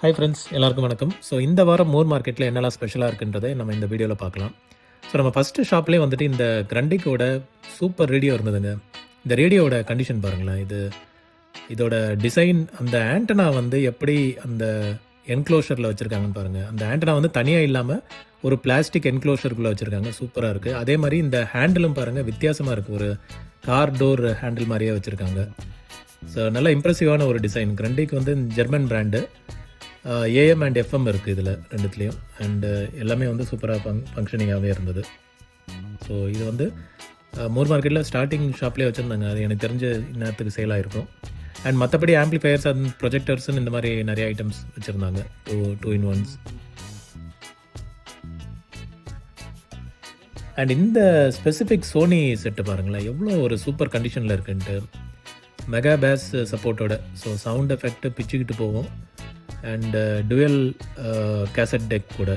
Hi friends, எல்லாருக்கும் வணக்கம். So இந்த வாரம் மூர் மார்க்கெட்டில் என்னெல்லாம் ஸ்பெஷலாக இருக்குன்றதை நம்ம இந்த வீடியோவில் பார்க்கலாம். ஸோ நம்ம ஃபஸ்ட்டு ஷாப்லேயே வந்துட்டு இந்த கிரண்டிக்கோட சூப்பர் ரேடியோ இருந்ததுங்க. இந்த ரேடியோவோட கண்டிஷன் பாருங்களேன். இதோட டிசைன், அந்த ஆண்டனா வந்து எப்படி அந்த என்க்ளோஷரில் வச்சுருக்காங்கன்னு பாருங்கள். அந்த ஆண்டனா வந்து தனியாக இல்லாமல் ஒரு பிளாஸ்டிக் என்க்ளோஷருக்குள்ளே வச்சுருக்காங்க. சூப்பராக இருக்குது. அதே மாதிரி இந்த ஹேண்டிலும் பாருங்கள், வித்தியாசமாக இருக்குது. ஒரு கார் டோர் ஹேண்டில் மாதிரியே வச்சுருக்காங்க. ஸோ நல்ல இம்ப்ரெசிவான ஒரு டிசைன். கிரண்டிக்கு வந்து German brand. AM and FM இருக்குது இதில் ரெண்டுத்துலேயும். அண்டு எல்லாமே வந்து சூப்பராக ஃபங்க்ஷனிங்காகவே இருந்தது. ஸோ இது வந்து மூர் மார்க்கெட்டில் ஸ்டார்டிங் ஷாப்லேயே வச்சுருந்தாங்க. அது எனக்கு தெரிஞ்ச இந்நேரத்துக்கு சேல் ஆகிருக்கும். அண்ட் மற்றபடி ஆம்ப்ளிஃபயர்ஸ் அண்ட் ப்ரொஜெக்டர்ஸ்னு இந்த மாதிரி நிறைய ஐட்டம்ஸ் வச்சுருந்தாங்க. Two in ones. அண்ட் இந்த ஸ்பெசிஃபிக் சோனி செட்டு பாருங்களேன், எவ்வளோ ஒரு சூப்பர் கண்டிஷனில் இருக்குன்ட்டு. மெகா பேஸ் சப்போர்ட்டோட. ஸோ சவுண்ட் எஃபெக்ட் பிச்சுக்கிட்டு போகும். அண்டு டுவெல் கேசட் டெக் கூட.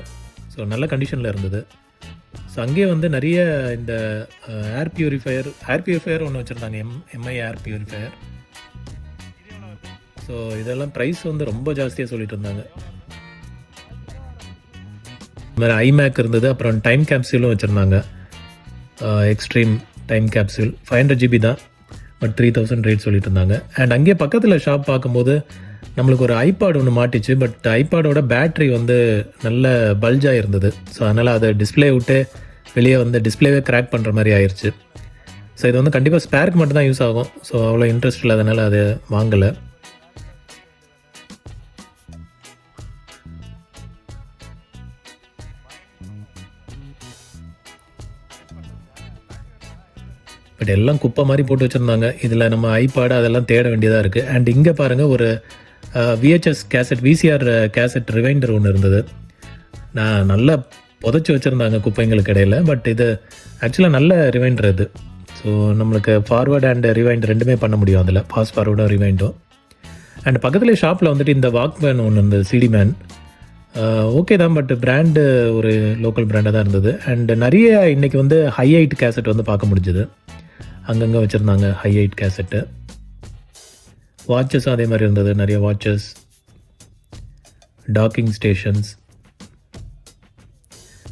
ஸோ நல்ல கண்டிஷனில் இருந்தது. ஸோ அங்கேயே வந்து நிறைய இந்த ஏர் பியூரிஃபையர் ஒன்று வச்சுருந்தாங்க. Mi air purifier. ஸோ இதெல்லாம் ப்ரைஸ் வந்து ரொம்ப ஜாஸ்தியாக சொல்லிட்டு இருந்தாங்க. இது மாதிரி ஐமேக் இருந்தது. அப்புறம் டைம் கேப்சூலும் வச்சுருந்தாங்க. எக்ஸ்ட்ரீம் டைம் கேப்சூல் 500 GB தான், பட் 3000 ரேட் சொல்லிட்டு இருந்தாங்க. அண்ட் அங்கேயே பக்கத்தில் ஷாப் பார்க்கும்போது நம்மளுக்கு ஒரு ஐபாட் ஒன்று மாட்டிச்சு. பட் ஐபாடோட பேட்ரி வந்து நல்ல பல்ஜாக இருந்தது. ஸோ அதனால் அதை டிஸ்பிளே விட்டு வெளியே வந்து டிஸ்பிளேவே கிராக் பண்ணுற மாதிரி ஆயிடுச்சு. ஸோ இது வந்து கண்டிப்பாக ஸ்பேருக்கு மட்டும் தான் யூஸ் ஆகும். ஸோ அவ்வளோ இன்ட்ரெஸ்ட் இல்லாதனால அதை வாங்கலை. பட் எல்லாம் குப்பை மாதிரி போட்டு வச்சுருந்தாங்க. இதில் நம்ம ஐபாடு அதெல்லாம் தேட வேண்டியதாக இருக்குது. அண்ட் இங்கே பாருங்கள், ஒரு விஹெச்எஸ் கேசட், விசிஆர் கேசட் ரிவைண்டர் ஒன்று இருந்தது. நான் நல்லா புதைச்சி வச்சுருந்தாங்க குப்பைங்களுக்கு இடையில். பட் இது ஆக்சுவலாக நல்ல ரிவைண்டர் இது. ஸோ நம்மளுக்கு ஃபார்வர்டு அண்ட் ரிவைண்ட் ரெண்டுமே பண்ண முடியும் அதில், ஃபாஸ்ட் ஃபார்வர்டும் ரிவைண்டும். அண்ட் பக்கத்துலேயே ஷாப்பில் வந்துட்டு இந்த வாக்மேன் ஒன்று இருந்தது, சிடி மேன். ஓகே தான், பட் பிராண்டு ஒரு லோக்கல் பிராண்டாக தான் இருந்தது. அண்ட் நிறைய இன்றைக்கி வந்து ஹை ஹைட் கேசட் வந்து பார்க்க முடிஞ்சுது. அங்கங்கே வச்சுருந்தாங்க ஹை ஹைட் கேசட்டு. வாட்சஸும் அதே மாதிரி இருந்தது. நிறைய வாட்சஸ், டாக்கிங் ஸ்டேஷன்ஸ்.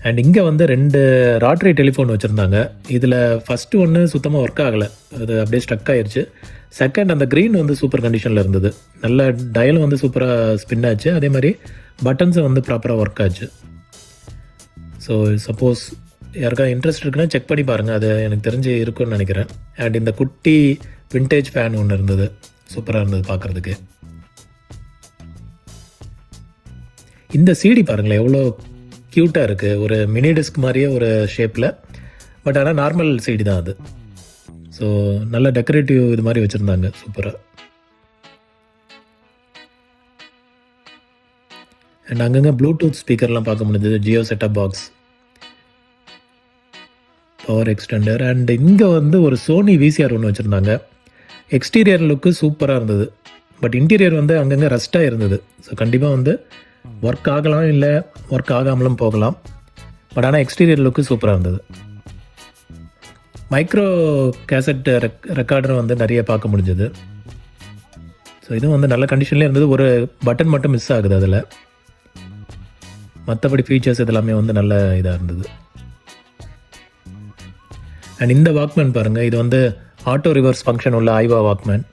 அண்ட் இங்கே வந்து 2 ராட்ரி டெலிஃபோன் வச்சுருந்தாங்க. இதில் ஃபஸ்ட்டு ஒன்று சுத்தமாக ஒர்க் ஆகலை, அது அப்படியே ஸ்ட்ரக் ஆயிடுச்சு. செகண்ட், அந்த க்ரீன் வந்து சூப்பர் கண்டிஷனில் இருந்தது. நல்ல டயலும் வந்து சூப்பராக ஸ்பின் ஆச்சு. அதே மாதிரி பட்டன்ஸும் வந்து ப்ராப்பராக ஒர்க் ஆச்சு. ஸோ சப்போஸ் யாருக்கா இன்ட்ரெஸ்ட் இருக்குன்னா செக் பண்ணி பாருங்கள். அது எனக்கு தெரிஞ்சு இருக்குன்னு நினைக்கிறேன். அண்ட் இந்த குட்டி விண்டேஜ் ஃபேன் ஒன்று இருந்தது. சூப்பராக இருந்தது பார்க்குறதுக்கு. இந்த சிடி பாருங்களேன், எவ்வளோ க்யூட்டாக இருக்குது. ஒரு மினி டிஸ்க் மாதிரியே ஒரு ஷேப்பில். பட் ஆனால் நார்மல் சிடி தான் அது. ஸோ நல்ல டெக்கரேட்டிவ் இது மாதிரி வச்சுருந்தாங்க சூப்பராக. அண்ட் அங்கங்கே ப்ளூடூத் ஸ்பீக்கர்லாம் பார்க்க முடிஞ்சது. Jio setup box, power extender. And இங்கே வந்து ஒரு சோனி விசிஆர் ஒன்று வச்சுருந்தாங்க. எக்ஸ்டீரியர் லுக்கு சூப்பராக இருந்தது. பட் இன்டீரியர் வந்து அங்கங்கே ரஸ்ட்டாக இருந்தது. ஸோ கண்டிப்பாக வந்து ஒர்க் ஆகலாம், இல்லை ஒர்க் ஆகாமலும் போகலாம். பட் ஆனால் எக்ஸ்டீரியர் லுக்கு சூப்பராக இருந்தது. மைக்ரோ கேசட் ரெக்கார்டரும் வந்து நிறைய பார்க்க முடிஞ்சது. ஸோ இதுவும் வந்து நல்ல கண்டிஷன்லேயே இருந்தது. ஒரு பட்டன் மட்டும் மிஸ் ஆகுது அதில். மற்றபடி ஃபீச்சர்ஸ் இதெல்லாமே வந்து நல்ல இதாக இருந்தது. அண்ட் இந்த வாக்மேன் பாருங்கள், இது வந்து ஆட்டோ ரிவர்ஸ் ஃபங்க்ஷன் உள்ள ஐவா வாக்மேன்.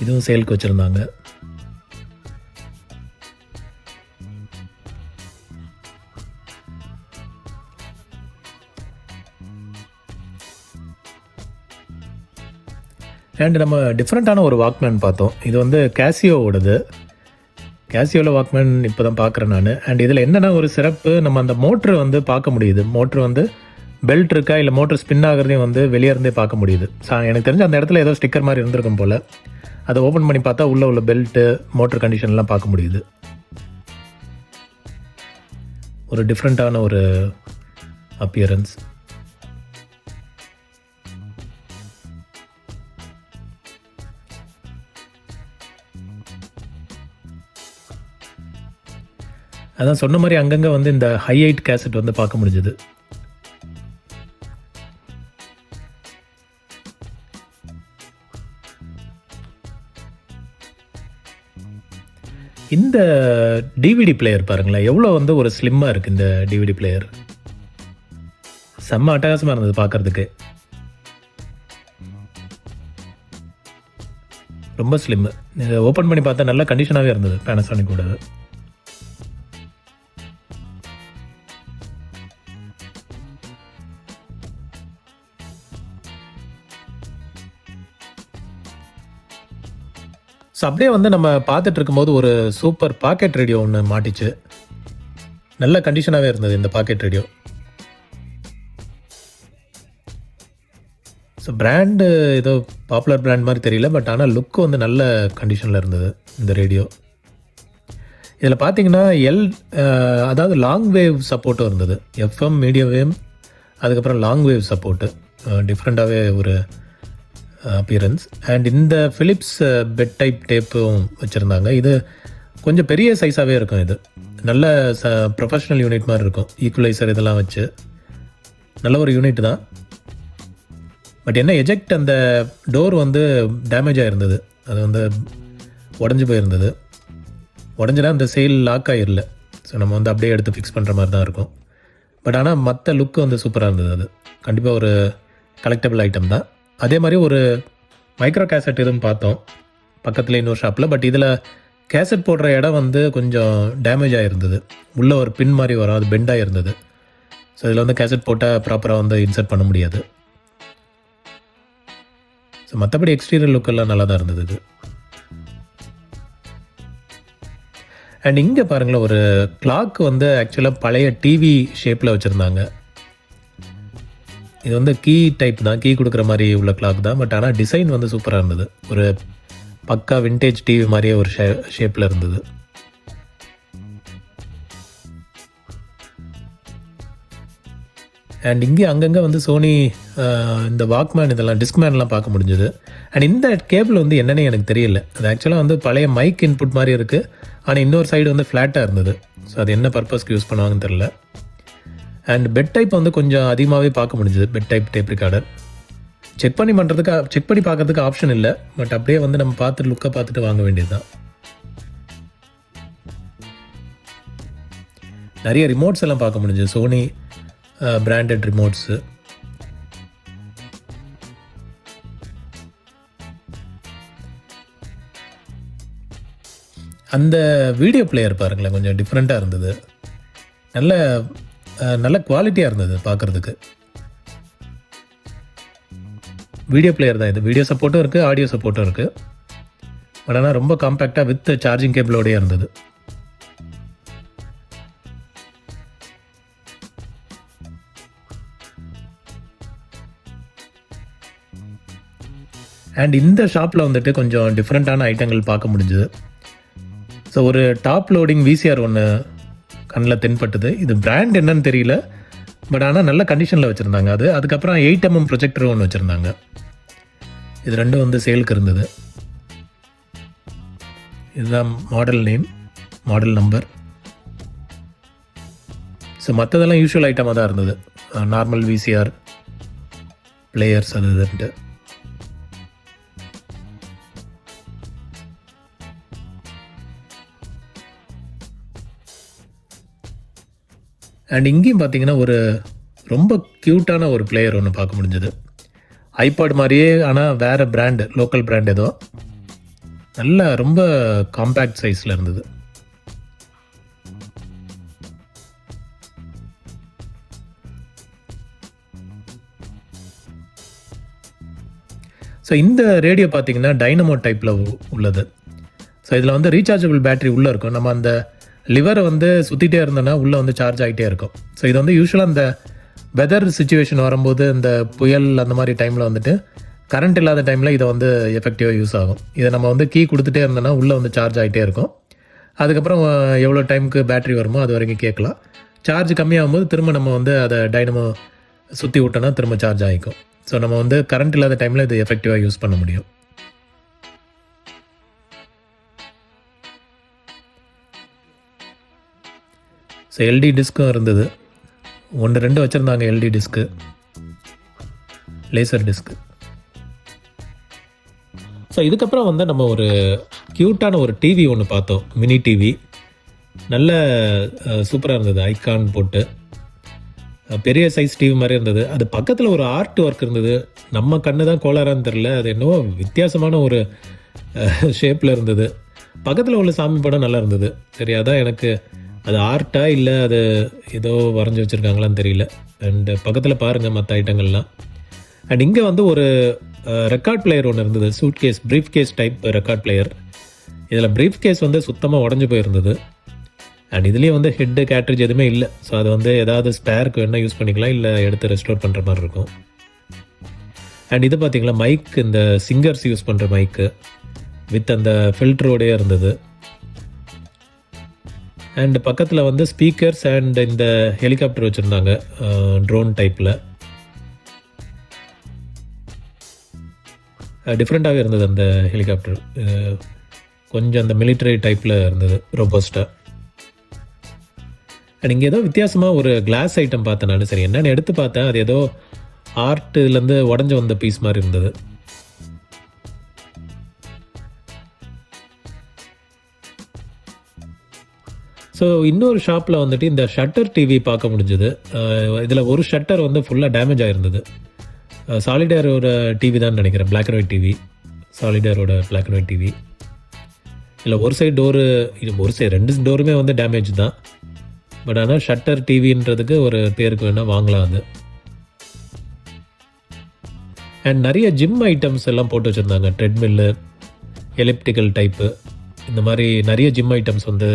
இதுவும் சேலுக்கு வச்சுருந்தாங்க. அண்ட் நம்ம டிஃப்ரெண்ட்டான ஒரு வாக்மேன் பார்த்தோம். இது வந்து கேசியோவோடது. கேசியோவில் வாக்மேன் இப்போ தான் பார்க்குறேன் நான். அண்ட் இதில் என்னென்னா ஒரு சிறப்பு, நம்ம அந்த மோட்ரு வந்து பார்க்க முடியுது. மோட்ரு வந்து பெல்ட் இருக்கா, இல்லை மோட்டர் ஸ்பின் ஆகிறதையும் வந்து வெளியே இருந்தே பார்க்க முடியுது. எனக்கு தெரிஞ்சு அந்த இடத்துல ஏதோ ஸ்டிக்கர் மாதிரி இருந்திருக்கும் போல். அதை ஓப்பன் பண்ணி பார்த்தா உள்ள பெல்ட்டு, மோட்டர் கண்டிஷன்லாம் பார்க்க முடியுது. ஒரு டிஃப்ரெண்ட்டான ஒரு அப்பியரன்ஸ். அதான் சொன்ன மாதிரி அங்கங்கே வந்து இந்த ஹை ஹைட் கேசட் வந்து பார்க்க முடிஞ்சது. இந்த டிவிடி பிளேயர் பாருங்களேன், எவ்வளோ வந்து ஒரு ஸ்லிம்மாக இருக்குது இந்த டிவிடி பிளேயர். செம்ம அட்டகாசமாக இருந்தது பார்க்குறதுக்கு. ரொம்ப ஸ்லிம்மு. ஓப்பன் பண்ணி பார்த்தா நல்ல கண்டிஷனாகவே இருந்தது பேனசானிக் கூட. ஸோ அப்படியே வந்து நம்ம பார்த்துட்டு இருக்கும்போது ஒரு சூப்பர் பாக்கெட் ரேடியோ ஒன்று மாட்டிச்சு. நல்ல கண்டிஷனாகவே இருந்தது இந்த பாக்கெட் ரேடியோ. ஸோ பிராண்டு ஏதோ பாப்புலர் பிராண்ட் மாதிரி தெரியல, பட் ஆனால் லுக்கு வந்து நல்ல கண்டிஷனில் இருந்தது இந்த ரேடியோ. இதில் பார்த்தீங்கன்னா அதாவது லாங் வேவ் சப்போர்ட்டும் இருந்தது. எஃப்எம், மீடியம் வேவ், அதுக்கப்புறம் லாங் வேவ் சப்போர்ட்டு. டிஃப்ரெண்ட்டாகவே ஒரு அப்பியரன்ஸ். அண்ட் இந்த ஃபிலிப்ஸ் பெட் டைப் டேப்பும் வச்சுருந்தாங்க. இது கொஞ்சம் பெரிய சைஸாகவே இருக்கும். இது நல்ல ப்ரொஃபஷ்னல் யூனிட் மாதிரி இருக்கும். ஈக்குவலைசர் இதெல்லாம் வச்சு நல்ல ஒரு யூனிட் தான். பட் என்ன எஜெக்ட் அந்த டோர் வந்து டேமேஜ் ஆகிருந்தது. அது வந்து உடஞ்சி போயிருந்தது. உடஞ்சினா அந்த செயில் லாக் ஆகிடல. ஸோ நம்ம வந்து அப்படியே எடுத்து ஃபிக்ஸ் பண்ணுற மாதிரி தான் இருக்கும். பட் ஆனால் மற்ற லுக்கு வந்து சூப்பராக இருந்தது. அது கண்டிப்பாக ஒரு கலெக்டபிள் ஐட்டம் தான். அதே மாதிரி ஒரு மைக்ரோ கேசட் இதுவும் பார்த்தோம் பக்கத்தில் இன்னொரு ஷாப்பில். பட் இதில் கேசட் போடுற இடம் வந்து கொஞ்சம் டேமேஜ் ஆகிருந்தது. உள்ளே ஒரு பின் மாதிரி வரும், அது பெண்டாக இருந்தது. ஸோ இதில் வந்து கேசட் போட்டால் ப்ராப்பராக வந்து இன்சர்ட் பண்ண முடியாது. ஸோ மற்றபடி எக்ஸ்டீரியர் லுக்கெல்லாம் நல்லா தான் இருந்தது இது. அண்ட் இங்கே பாருங்களேன், ஒரு கிளாக் வந்து ஆக்சுவலாக பழைய டிவி ஷேப்பில் வச்சுருந்தாங்க. இது வந்து கீ டைப் தான், கீ கொடுக்குற மாதிரி உள்ள கிளாக் தான். பட் ஆனால் டிசைன் வந்து சூப்பராக இருந்தது. ஒரு பக்கா விண்டேஜ் டிவி மாதிரியே ஒரு ஷேப்பில் இருந்தது. அண்ட் இங்கே அங்கங்கே வந்து சோனி இந்த வாக்மேன் இதெல்லாம் டிஸ்க்மேன்லாம் பார்க்க முடிஞ்சது. அண்ட் இந்த கேபிள் வந்து என்னென்னு எனக்கு தெரியல. அது ஆக்சுவலாக வந்து பழைய மைக் இன்புட் மாதிரி இருக்குது. ஆனால் இன்னொரு சைடு வந்து ஃப்ளாட்டாக இருந்தது. ஸோ அது என்ன பர்பஸ்க்கு யூஸ் பண்ணுவாங்கன்னு தெரில. அண்ட் பெட் டைப் வந்து கொஞ்சம் அதிகமாகவே பார்க்க முடிஞ்சது. Bed type tape recorder check பண்ணி பார்க்கறதுக்கு ஆப்ஷன் இல்லை. பட் அப்படியே வந்து நம்ம பார்த்துட்டு லுக்கை பார்த்துட்டு வாங்க வேண்டியது தான். நிறைய ரிமோட்ஸ் எல்லாம் பார்க்க முடிஞ்சது. Sony branded remotes. அந்த வீடியோ பிளேயர் பாருங்களேன், கொஞ்சம் டிஃப்ரெண்ட்டாக இருந்தது. நல்ல குவாலிட்டியாக இருந்தது பார்க்குறதுக்கு. வீடியோ பிளேயர் தான் இது. வீடியோ சப்போர்ட்டும் இருக்குது, ஆடியோ சப்போர்ட்டும் இருக்குது. பட் ஆனால் ரொம்ப காம்பேக்டாக வித் சார்ஜிங் கேபிளோடையே இருந்தது. அண்ட் இந்த ஷாப்பில் வந்துட்டு கொஞ்சம் டிஃப்ரெண்ட்டான ஐட்டங்கள் பார்க்க முடிஞ்சுது. ஸோ ஒரு டாப் லோடிங் விசிஆர் ஒன்று கண்ணில் தென்பட்டுது. இது பிராண்ட் என்னன்னு தெரியல, பட் ஆனால் நல்ல கண்டிஷனில் வச்சுருந்தாங்க. அதுக்கப்புறம் 8mm ப்ரொஜெக்டர் ஒன்று வச்சுருந்தாங்க. இது ரெண்டும் வந்து சேலுக்கு இருந்தது. இதுதான் model name, model number. So மற்றதெல்லாம் யூஷுவல் ஐட்டமாக தான் இருந்தது. நார்மல் விசிஆர் பிளேயர்ஸ் அது இதுன்ட்டு. அண்ட் இங்கேயும் பார்த்தீங்கன்னா ஒரு ரொம்ப க்யூட்டான ஒரு பிளேயர் ஒன்று பார்க்க முடிஞ்சது. ஐபாட் மாதிரியே, ஆனால் வேறு பிராண்டு, லோக்கல் பிராண்ட் ஏதோ. நல்ல ரொம்ப காம்பேக்ட் சைஸில் இருந்தது. ஸோ இந்த ரேடியோ பார்த்தீங்கன்னா டைனமோ டைப்பில் உள்ளது. ஸோ இதில் வந்து ரீசார்ஜபிள் பேட்டரி உள்ளே இருக்கும். நம்ம அந்த லிவரை வந்து சுற்றிட்டே இருந்தோன்னா உள்ளே வந்து சார்ஜ் ஆகிட்டே இருக்கும். ஸோ இது வந்து யூஸ்வலாக அந்த வெதர் சுச்சுவேஷன் வரும்போது, இந்த புயல் அந்த மாதிரி டைமில் வந்துட்டு கரண்ட் இல்லாத டைமில் இதை வந்து எஃபெக்டிவாக யூஸ் ஆகும். இதை நம்ம வந்து கீ கொடுத்துட்டே இருந்தோன்னா உள்ளே வந்து சார்ஜ் ஆகிட்டே இருக்கும். அதுக்கப்புறம் எவ்வளோ டைமுக்கு பேட்டரி வருமோ அது வரைக்கும் கேட்கலாம். சார்ஜ் கம்மியாகும் போது திரும்ப நம்ம வந்து அதை டைனமோ சுற்றி விட்டோன்னா திரும்ப சார்ஜ் ஆகிக்கும். ஸோ நம்ம வந்து கரண்ட் இல்லாத டைமில் இது எஃபெக்டிவாக யூஸ் பண்ண முடியும். ஸோ எல்டி டிஸ்க்கும் இருந்தது. 1-2 வச்சுருந்தாங்க LD disc, laser disc. So இதுக்கப்புறம் வந்து நம்ம ஒரு க்யூட்டான ஒரு டிவி ஒன்று பார்த்தோம், மினி டிவி. நல்ல சூப்பராக இருந்தது, ஐகான் போட்டு பெரிய சைஸ் டிவி மாதிரி இருந்தது. அது பக்கத்தில் ஒரு ஆர்ட் ஒர்க் இருந்தது. நம்ம கண்ணு தான் கோளாறான்னு தெரில, அது என்னவோ வித்தியாசமான ஒரு ஷேப்பில் இருந்தது. பக்கத்தில் உள்ள சாமி படம் நல்லா இருந்தது. சரி, அதான் எனக்கு அது ஆர்ட்டா இல்லை அது ஏதோ வரைஞ்சி வச்சுருக்காங்களான்னு தெரியல. அண்டு பக்கத்தில் பாருங்கள் மற்ற ஐட்டங்கள்லாம். அண்ட் இங்கே வந்து ஒரு ரெக்கார்ட் பிளேயர் ஒன்று இருந்தது, suitcase, briefcase type record player. இதில் ப்ரீஃப் கேஸ் வந்து சுத்தமாக உடஞ்சி போயிருந்தது. அண்ட் இதுலேயும் வந்து ஹெட்டு கேட்ரிட்ஜ் எதுவுமே இல்லை. ஸோ அது வந்து ஏதாவது ஸ்பேருக்கு வேணால் யூஸ் பண்ணிக்கலாம், இல்லை எடுத்து ரெஸ்டோர் பண்ணுற மாதிரி இருக்கும். அண்ட் இது பார்த்திங்களா, மைக், இந்த சிங்கர்ஸ் யூஸ் பண்ணுற மைக்கு வித் அந்த ஃபில்டரோடையே இருந்தது. அண்ட் பக்கத்தில் வந்து ஸ்பீக்கர்ஸ் அண்ட் இந்த ஹெலிகாப்டர் வச்சுருந்தாங்க, ட்ரோன் டைப்பில். டிஃப்ரெண்ட்டாகவே இருந்தது அந்த ஹெலிகாப்டர், கொஞ்சம் அந்த மிலிட்ரி டைப்பில் இருந்தது, ரோபோஸ்ட்டாக. அண்ட் இங்கே ஏதோ வித்தியாசமாக ஒரு கிளாஸ் ஐட்டம் பார்த்தேன் நான். சரி என்னென்னு எடுத்து பார்த்தேன், அது ஏதோ ஆர்ட்டுலேருந்து உடஞ்சி வந்த பீஸ் மாதிரி இருந்தது. ஸோ இன்னொரு ஷாப்பில் வந்துட்டு இந்த ஷட்டர் டிவி பார்க்க முடிஞ்சுது. இதில் ஒரு ஷட்டர் வந்து ஃபுல்லாக டேமேஜ் ஆகிருந்தது. சாலிடரோட டிவி தான் நினைக்கிறேன், பிளாக் அண்ட் ஒயிட் டிவி, சாலிடரோட பிளாக் அண்ட் ஒயிட் டிவி. இல்லை ஒரு சைடு டோரு, ஒரு சைடு 2 டோருமே வந்து டேமேஜ் தான். பட் ஆனால் ஷட்டர் டிவின்றதுக்கு ஒரு பேருக்கு வேணால் வாங்கலாம் அது. அண்ட் நிறைய ஜிம் ஐட்டம்ஸ் எல்லாம் போட்டு வச்சுருந்தாங்க, ட்ரெட்மில்லு, எலிப்டிக்கல் டைப்பு, இந்த மாதிரி நிறைய ஜிம் ஐட்டம்ஸ் வந்து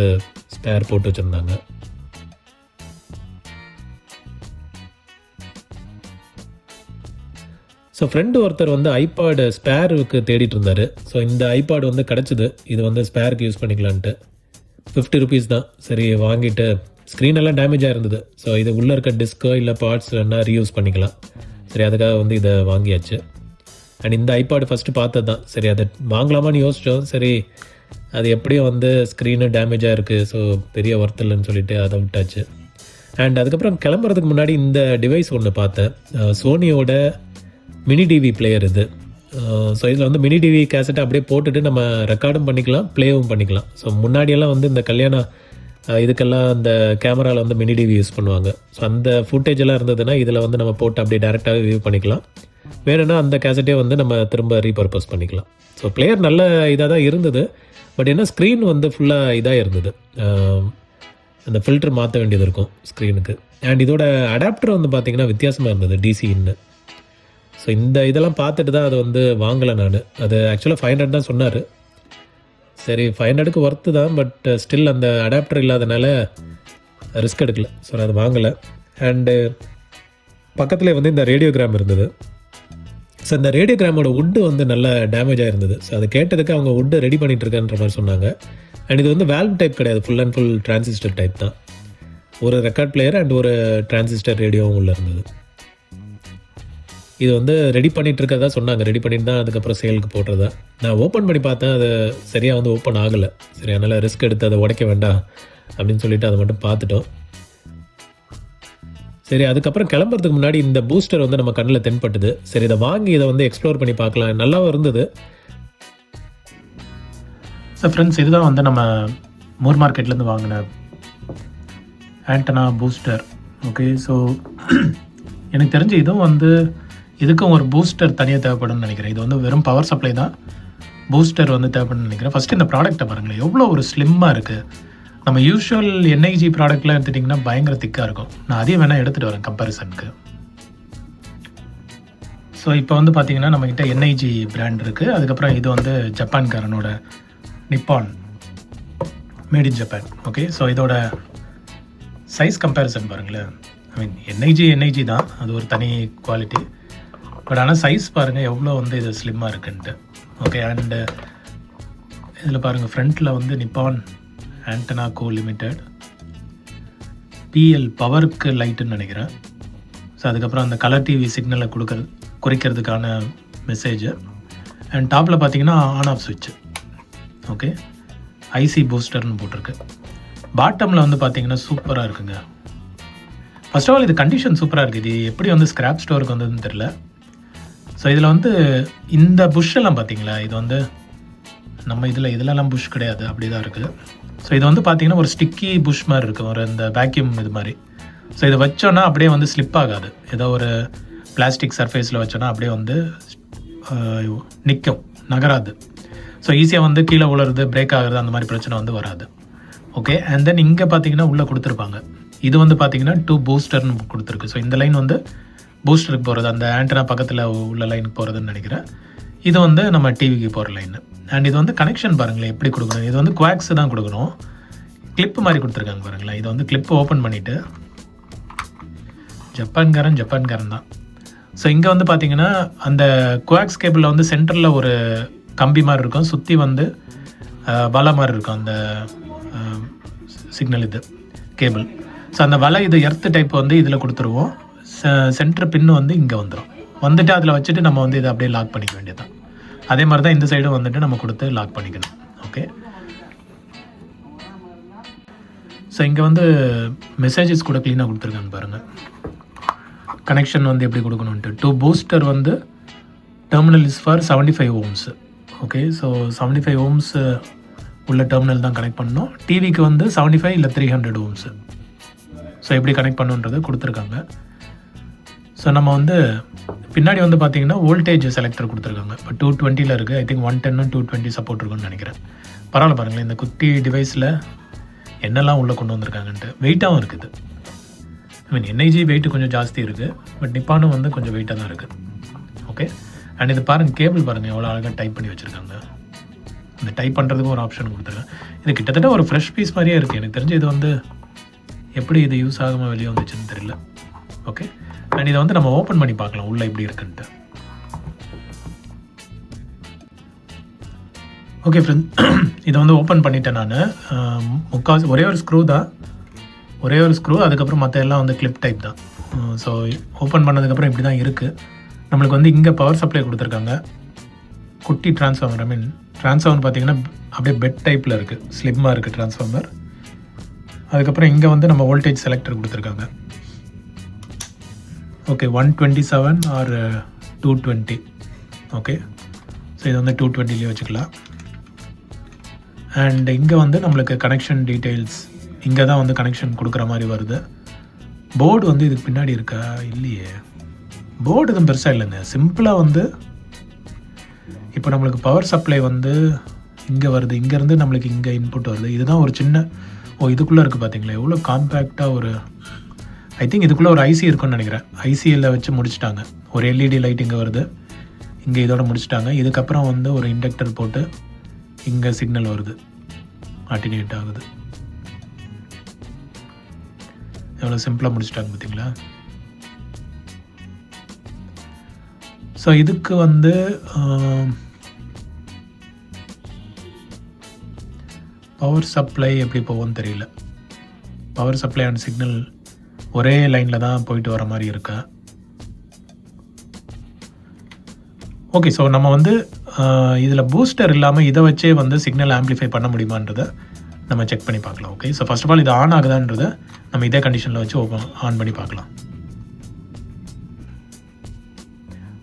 ஸ்பேர் போட்டு வச்சுருந்தாங்க. ஸோ ஃப்ரெண்டு ஒருத்தர் வந்து ஐபாடு ஸ்பேருக்கு தேடிட்டு இருந்தார். ஸோ இந்த ஐபாடு வந்து கிடச்சிது. இது வந்து ஸ்பேருக்கு யூஸ் பண்ணிக்கலான்ட்டு 50 rupees தான். சரி வாங்கிட்டு, ஸ்க்ரீன் எல்லாம் டேமேஜாக இருந்தது. ஸோ இது உள்ளே இருக்க டிஸ்கோ இல்லை பார்ட்ஸ் வேணால் ரீயூஸ் பண்ணிக்கலாம். சரி அதுக்காக வந்து இதை வாங்கியாச்சு. அண்ட் இந்த ஐபாடு ஃபஸ்ட்டு பார்த்தது தான். சரி அதை வாங்கலாமான்னு யோசித்தோம். சரி அது எப்படியும் வந்து ஸ்க்ரீனு டேமேஜாக இருக்குது, ஸோ பெரிய ஒர்த் இல்லைன்னு சொல்லிவிட்டு அதை விட்டாச்சு. அண்ட் அதுக்கப்புறம் கிளம்புறதுக்கு முன்னாடி இந்த டிவைஸ் ஒன்று பார்த்தேன், சோனியோட மினி டிவி பிளேயர் இது. ஸோ இதில் வந்து மினி டிவி கேசட்டை அப்படியே போட்டுட்டு நம்ம ரெக்கார்டும் பண்ணிக்கலாம், ப்ளேவும் பண்ணிக்கலாம். ஸோ முன்னாடியெல்லாம் வந்து இந்த கல்யாண இதுக்கெல்லாம் அந்த கேமராவில் வந்து மினி டிவி யூஸ் பண்ணுவாங்க. ஸோ அந்த ஃபுட்டேஜ் எல்லாம் இருந்ததுன்னா இதில் வந்து நம்ம போட்டு அப்படியே டேரெக்டாகவே வியூ பண்ணிக்கலாம். வேணும்னா அந்த கேசட்டே வந்து நம்ம திரும்ப ரீபர்பஸ் பண்ணிக்கலாம். ஸோ பிளேயர் நல்ல இதாக தான் இருந்தது. பட் என்ன ஸ்க்ரீன் வந்து ஃபுல்லாக இதாக இருந்தது, அந்த ஃபில்டர் மாற்ற வேண்டியது இருக்கும் ஸ்க்ரீனுக்கு. அண்ட் இதோட அடாப்டர் வந்து பார்த்திங்கன்னா வித்தியாசமாக இருந்தது, டிசின்னு. ஸோ இந்த இதெல்லாம் பார்த்துட்டு தான் அது வந்து வாங்கலை நான். அது ஆக்சுவலாக 500 தான் சொன்னார். சரி 500க்கு ஒர்த்து தான், பட் ஸ்டில் அந்த அடாப்டர் இல்லாதனால ரிஸ்க் எடுக்கல. ஸோ நான் அது வாங்கலை. அண்டு பக்கத்தில் வந்து இந்த ரேடியோகிராம் இருந்தது. ஸோ இந்த ரேடியோகிராமோட வுட்டு வந்து நல்ல டேமேஜாக இருந்தது. ஸோ அதை கேட்டதுக்கு அவங்க வுட்டு ரெடி பண்ணிகிட்ருக்கேன்ற மாதிரி சொன்னாங்க. அண்ட் இது வந்து வேல்வ் டைப் கிடையாது, full and full transistor type தான். ஒரு ரெக்கார்ட் பிளேயர் அண்ட் ஒரு டிரான்சிஸ்டர் ரேடியோவும் உள்ளே இருந்தது. இது வந்து ரெடி பண்ணிகிட்டு இருக்கதா சொன்னாங்க. ரெடி பண்ணிட்டு தான் அதுக்கப்புறம் சேலுக்கு போடுறதா. நான் ஓப்பன் பண்ணி பார்த்தேன், அது சரியாக வந்து ஓப்பன் ஆகலை. சரி அதனால் ரிஸ்க் எடுத்து அதை உடைக்க வேண்டாம் அப்படின்னு சொல்லிவிட்டு அதை மட்டும் பார்த்துட்டோம். சரி அதுக்கப்புறம் கிளம்புறதுக்கு முன்னாடி இந்த பூஸ்டர் வந்து நம்ம கண்ணில் தென்பட்டுது. சரி இதை வாங்கி இதை வந்து எக்ஸ்ப்ளோர் பண்ணி பார்க்கலாம், நல்லாவும் இருந்தது. ஸோ ஃப்ரெண்ட்ஸ், இதுதான் வந்து நம்ம மூர் மார்க்கெட்லேருந்து வாங்கின ஆண்டனா பூஸ்டர். ஓகே, ஸோ எனக்கு தெரிஞ்சு இதுவும் வந்து இதுக்கும் ஒரு பூஸ்டர் தனியாக தேவைப்படும்னு நினைக்கிறேன். இது வந்து வெறும் பவர் சப்ளை தான், பூஸ்டர் வந்து தேவைப்படும்னு நினைக்கிறேன். ஃபஸ்ட்டு இந்த ப்ராடக்ட்டை பாருங்களேன், எவ்வளோ ஒரு ஸ்லிம்மாக இருக்குது. நம்ம யூஷுவல் என்ஐஜி ப்ராடக்ட்லாம் எடுத்துட்டிங்கன்னா பயங்கர திக்காக இருக்கும். நான் அதையும் வேணால் எடுத்துகிட்டு வரேன் கம்பேரிசனுக்கு. ஸோ இப்போ வந்து பார்த்திங்கன்னா நம்மக்கிட்ட என்ஐஜி பிராண்ட் இருக்குது. அதுக்கப்புறம் இது வந்து ஜப்பான்காரனோட Nippon, made in Japan. Okay, so இதோட சைஸ் கம்பேரிசன் பாருங்களேன். ஐ மீன் என்ஐஜி தான், அது ஒரு தனி குவாலிட்டி. பட் ஆனால் சைஸ் பாருங்கள் எவ்வளோ வந்து இது ஸ்லிம்மாக இருக்குன்ட்டு. ஓகே, அண்டு இதில் பாருங்கள் ஃப்ரண்ட்டில் வந்து நிப்பான் ஆண்டனா கோ லிமிடெட் பிஎல் பவருக்கு லைட்டுன்னு நினைக்கிறேன். ஸோ அதுக்கப்புறம் அந்த கலர் டிவி சிக்னலை குறிக்கிறதுக்கான மெசேஜ். அண்ட் டாப்பில் பார்த்தீங்கன்னா ஆன் ஆஃப் சுவிட்சு. ஓகே, ஐசி பூஸ்டர்னு போட்டிருக்கு. பாட்டமில் வந்து பார்த்தீங்கன்னா சூப்பராக இருக்குங்க. ஃபர்ஸ்ட் ஆஃப் ஆல் இது கண்டிஷன் சூப்பராக இருக்குது. இது எப்படி வந்து ஸ்கிராப் ஸ்டோருக்கு வந்ததுன்னு தெரில. ஸோ இதில் வந்து இந்த புஷ்ஷெல்லாம் பார்த்தீங்களா, இது வந்து நம்ம இதெல்லாம் புஷ் கிடையாது, அப்படி தான் இருக்குது. ஸோ இது வந்து பார்த்திங்கன்னா ஒரு ஸ்டிக்கி புஷ் மாதிரி இருக்குது, ஒரு இந்த வேக்யூம் இது மாதிரி. ஸோ இதை வச்சோன்னா அப்படியே வந்து ஸ்லிப் ஆகாது. ஏதோ ஒரு பிளாஸ்டிக் சர்ஃபேஸில் வச்சோன்னா அப்படியே வந்து நிற்கும், நகராது. ஸோ ஈஸியாக வந்து கீழே உலருது, பிரேக் ஆகுறது, அந்த மாதிரி பிரச்சனை வந்து வராது. ஓகே, அண்ட் தென் இங்கே பார்த்தீங்கன்னா உள்ளே கொடுத்துருப்பாங்க. இது வந்து பார்த்தீங்கன்னா 2 பூஸ்டர்னு கொடுத்துருக்கு. ஸோ இந்த லைன் வந்து பூஸ்டருக்கு போகிறது, அந்த ஆண்டனா பக்கத்தில் உள்ள லைனுக்கு போகிறதுன்னு நினைக்கிறேன். இது வந்து நம்ம டிவிக்கு போகிற லைன். அண்ட் இது வந்து கனெக்ஷன் பாருங்களேன் எப்படி கொடுக்கணும். இது வந்து குவாக்ஸ் தான் கொடுக்கணும், கிளிப்பு மாதிரி கொடுத்துருக்காங்க பாருங்களேன். இது வந்து கிளிப்பு ஓப்பன் பண்ணிவிட்டு ஜப்பான்காரன் தான். ஸோ இங்கே வந்து பார்த்தீங்கன்னா அந்த குவாக்ஸ் கேபிளில் வந்து சென்டரில் ஒரு கம்பி மாதிரி இருக்கும், சுற்றி வந்து வலை மாதிரி இருக்கும் அந்த சிக்னல் இது கேபிள். ஸோ அந்த வலை இது எர்த்து டைப் வந்து இதில் கொடுத்துருவோம். சென்டர் பின்னு வந்து இங்கே வந்துட்டு அதில் வச்சுட்டு நம்ம வந்து இதை அப்படியே லாக் பண்ணிக்க வேண்டியது தான். அதே மாதிரி தான் இந்த சைடும் வந்துட்டு நம்ம கொடுத்து லாக் பண்ணிக்கணும். ஓகே, ஸோ இங்கே வந்து மெசேஜஸ் கூட க்ளீனாக கொடுத்துருக்காங்க பாருங்கள். கனெக்ஷன் வந்து எப்படி கொடுக்கணுன்ட்டு 2 பூஸ்டர் வந்து terminal is for 75 ohms. Okay, so 75 ohms உள்ள டெர்மினல் தான் கனெக்ட் பண்ணணும். டிவிக்கு வந்து 75 இல்லை 300 ohms. ஸோ எப்படி கனெக்ட் பண்ணுன்றது கொடுத்துருக்காங்க. ஸோ நம்ம வந்து பின்னாடி வந்து பார்த்தீங்கன்னா வோல்டேஜ் செலக்டர் கொடுத்துருக்காங்க. இப்போ 220 இருக்குது. ஐ திங்க் 110 220 சப்போர்ட் இருக்குன்னு நினைக்கிறேன். பரவாயில்ல பாருங்களேன், இந்த குட்டி டிவைஸில் என்னெல்லாம் உள்ளே கொண்டு வந்திருக்காங்கன்ட்டு. வெயிட்டாகவும் இருக்குது. ஐ மீன் என்ஐஜி வெயிட்டு கொஞ்சம் ஜாஸ்தி இருக்குது, பட் நிப்பானும் வந்து கொஞ்சம் வெயிட்டாக தான் இருக்குது. ஓகே, அண்ட் இது பாருங்கள், கேபிள் பாருங்கள் எவ்வளோ அழகாக டைப் பண்ணி வச்சுருக்காங்க. இந்த டைப் பண்ணுறதுக்கும் ஒரு ஆப்ஷன் கொடுத்துருக்காங்க. இது கிட்டத்தட்ட ஒரு ஃப்ரெஷ் பீஸ் மாதிரியே இருக்குது. எனக்கு தெரிஞ்சு இது வந்து எப்படி இது யூஸ் ஆகாமல் வெளியே வந்துச்சுன்னு தெரியல. ஓகே, அண்ட் இதை வந்து நம்ம ஓப்பன் பண்ணி பார்க்கலாம் உள்ளே எப்படி இருக்குன்ட்டு. ஓகே ஃப்ரெண்ட், இதை வந்து ஓப்பன் பண்ணிட்டேன் நான். முக்கால்வாசி ஒரே ஒரு ஸ்க்ரூ, அதுக்கப்புறம் மற்ற எல்லாம் வந்து கிளிப் டைப் தான். ஸோ ஓப்பன் பண்ணதுக்கப்புறம் இப்படி தான் இருக்குது. நம்மளுக்கு வந்து இங்கே பவர் சப்ளை கொடுத்துருக்காங்க, குட்டி ட்ரான்ஸ்ஃபார்மர். ஐ மீன் ட்ரான்ஸ்ஃபார்மர் பார்த்தீங்கன்னா அப்படியே பெட் டைப்பில் இருக்குது, ஸ்லிம்மாக இருக்குது ட்ரான்ஸ்ஃபார்மர். அதுக்கப்புறம் இங்கே வந்து நம்ம வோல்டேஜ் செலக்டர் கொடுத்துருக்காங்க. Okay, 127 or 220. ஓகே, ஸோ இது வந்து 220லேயே வச்சுக்கலாம். அண்ட் இங்கே வந்து நம்மளுக்கு கனெக்ஷன் டீட்டெயில்ஸ், இங்கே தான் வந்து கனெக்ஷன் கொடுக்குற மாதிரி வருது. போர்டு வந்து இதுக்கு பின்னாடி இருக்கா? இல்லையே, போர்டு எதுவும் பெருசாக இல்லைங்க, சிம்பிளாக வந்து இப்போ நம்மளுக்கு பவர் சப்ளை வந்து இங்கே வருது, இங்கேருந்து நம்மளுக்கு இங்கே இன்புட் வருது. இதுதான் ஒரு சின்ன இதுக்குள்ளே இருக்குது பார்த்தீங்களா, எவ்வளோ காம்பேக்டாக ஒரு, ஐ திங்க் இதுக்குள்ளே ஒரு ஐசி இருக்குன்னு நினைக்கிறேன். ஐசியில் வச்சு முடிச்சுட்டாங்க. ஒரு எல்இடி லைட் இங்கே வருது, இங்கே இதோட முடிச்சுட்டாங்க. இதுக்கப்புறம் வந்து ஒரு இண்டக்டர் போட்டு இங்கே சிக்னல் வருது, ஆல்டர்னேட் ஆகுது. எவ்வளோ சிம்பிளாக முடிச்சுட்டாங்க பார்த்தீங்களா. ஸோ இதுக்கு வந்து பவர் சப்ளை எப்படி போகும்னு தெரியல. பவர் சப்ளை அண்ட் சிக்னல் ஒரே லைனில் தான் போயிட்டு வர மாதிரி இருக்கா. ஓகே, ஸோ நம்ம வந்து இதில் பூஸ்டர் இல்லாமல் இதை வச்சே வந்து சிக்னல் ஆம்ப்ளிஃபை பண்ண முடியுமான்றதை நம்ம செக் பண்ணி பார்க்கலாம். Okay, so first of all இது ஆன் ஆகுதான்றதை நம்ம இதே கண்டிஷனில் வச்சு ஆன் பண்ணி பார்க்கலாம்.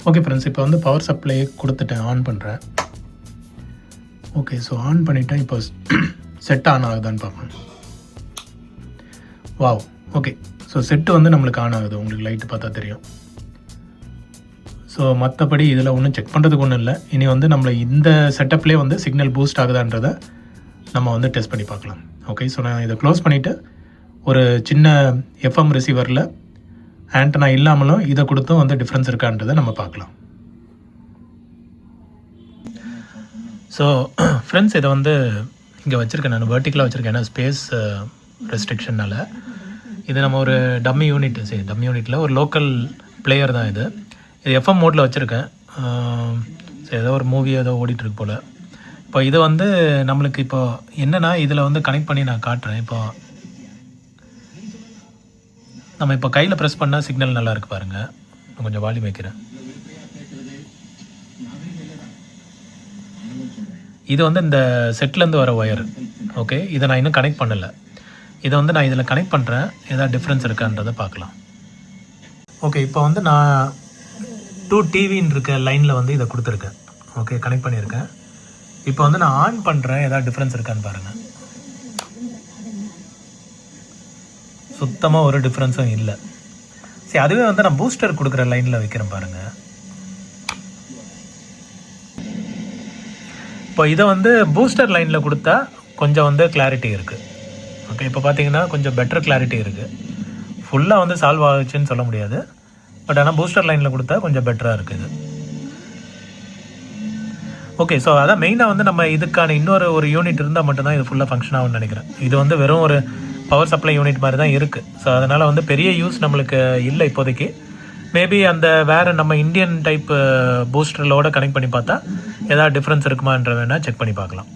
ஓகே ஃப்ரெண்ட்ஸ், இப்போ வந்து பவர் சப்ளை கொடுத்துட்டேன், ஆன் பண்ணுறேன். ஓகே, ஸோ ஆன் பண்ணிவிட்டேன். இப்போ செட் ஆன் ஆகுதான்னு பார்ப்பேன். வாவ், ஓகே, ஸோ செட்டு வந்து நம்மளுக்கு ஆன் ஆகுது, உங்களுக்கு லைட்டு பார்த்தா தெரியும். ஸோ மற்றபடி இதில் ஒன்றும் செக் பண்ணுறதுக்கு ஒன்றும் இல்லை. இனி வந்து நம்மளை இந்த செட்டப்லேயே வந்து சிக்னல் பூஸ்ட் ஆகுதான்றதை நம்ம வந்து டெஸ்ட் பண்ணி பார்க்கலாம். ஓகே, ஸோ நான் இதை க்ளோஸ் பண்ணிவிட்டு ஒரு சின்ன எஃப்எம் ரிசீவரில் ஆண்டனா இல்லாமலும் இதை கொடுத்தும் வந்து டிஃப்ரென்ஸ் இருக்கான்றதை நம்ம பார்க்கலாம். ஸோ ஃப்ரெண்ட்ஸ், இதை வந்து இங்கே வச்சுருக்கேன், நான் வெர்டிக்கலாக வச்சுருக்கேன், ஏன்னா ஸ்பேஸ் ரெஸ்ட்ரிக்ஷனால். இது நம்ம ஒரு டம்மி யூனிட்டில் ஒரு லோக்கல் பிளேயர் தான் இது எஃப்எம் மோட்டில் வச்சுருக்கேன். ஸோ ஏதோ ஒரு மூவி ஏதோ ஓடிட்டுருக்கு போல். இப்போ இது வந்து நம்மளுக்கு இப்போ என்னென்னா இதில் வந்து கனெக்ட் பண்ணி நான் காட்டுறேன். இப்போ நம்ம இப்போ கையில் ப்ரெஸ் பண்ணால் சிக்னல் நல்லா இருக்குது பாருங்கள். நான் கொஞ்சம் வால்யூம் வைக்கிறேன். இது வந்து இந்த செட்லேருந்து வர ஒயர். ஓகே, இதை நான் இன்னும் கனெக்ட் பண்ணலை. இதை வந்து நான் இதில் கனெக்ட் பண்ணுறேன், ஏதாவது டிஃப்ரென்ஸ் இருக்கான்றதை பார்க்கலாம். ஓகே, இப்போ வந்து நான் 2 டிவின்னு இருக்க லைனில் வந்து இதை கொடுத்துருக்கேன். ஓகே, கனெக்ட் பண்ணியிருக்கேன். இப்போ வந்து நான் ஆன் பண்ணுறேன், ஏதாவது டிஃப்ரென்ஸ் இருக்கான்னு பாருங்கள். சுத்தமாக ஒரு டிஃப்ரென்ஸும் இல்லை. சரி, அதுவே வந்து நான் பூஸ்டர் கொடுக்குற லைனில் வைக்கிறேன் பாருங்கள். இப்போ இதை வந்து பூஸ்டர் லைனில் கொடுத்தா கொஞ்சம் வந்து கிளாரிட்டி இருக்குது. ஓகே, இப்போ பார்த்தீங்கன்னா கொஞ்சம் பெட்டர் கிளாரிட்டி இருக்குது. ஃபுல்லாக வந்து சால்வ் ஆகுச்சுன்னு சொல்ல முடியாது, பட் ஆனால் பூஸ்டர் லைனில் கொடுத்தா கொஞ்சம் பெட்டராக இருக்குது. ஓகே, ஸோ அதான் மெயினாக வந்து நம்ம இதுக்கான இன்னொரு யூனிட் இருந்தால் மட்டும்தான் இது ஃபுல்லாக ஃபங்க்ஷன் ஆகும்னு நினைக்கிறேன். இது வந்து வெறும் ஒரு பவர் சப்ளை யூனிட் மாதிரி தான் இருக்குது. ஸோ அதனால் வந்து பெரிய யூஸ் நம்மளுக்கு இல்லை இப்போதைக்கு. மேபி அந்த வேறு நம்ம இந்தியன் டைப் பூஸ்டரோட கனெக்ட் பண்ணி பார்த்தா ஏதாவது டிஃப்ரென்ஸ் இருக்குமான்ற வேணால் செக் பண்ணி பார்க்கலாம்.